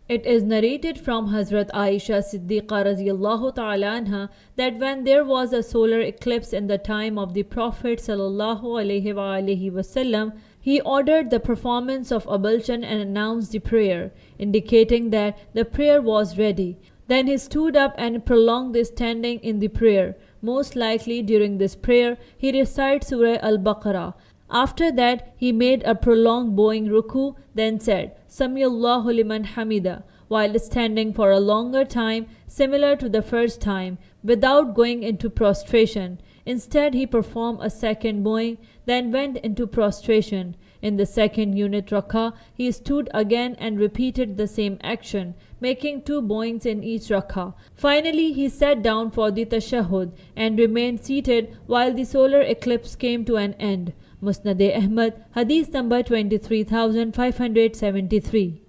It is narrated from Hazrat Aisha Siddiqa radiyallahu ta'ala anha that when there was a solar eclipse in the time of the Prophet sallallahu alaihi wasallam, he ordered the performance of ablution and announced the prayer, indicating that the prayer was ready. Then he stood up and prolonged the standing in the prayer. Most likely during this prayer, he recited Surah Al-Baqarah. After that, he made a prolonged bowing ruku, then said, Sami-Allahu liman hamida, while standing for a longer time, similar to the first time, without going into prostration. Instead, he performed a second bowing, then went into prostration. In the second unit rak'ah, he stood again and repeated the same action, making 2 bowings in each rak'ah. Finally, he sat down for the tashahhud and remained seated while the solar eclipse came to an end. Musnad Ahmad, Hadith number 23573.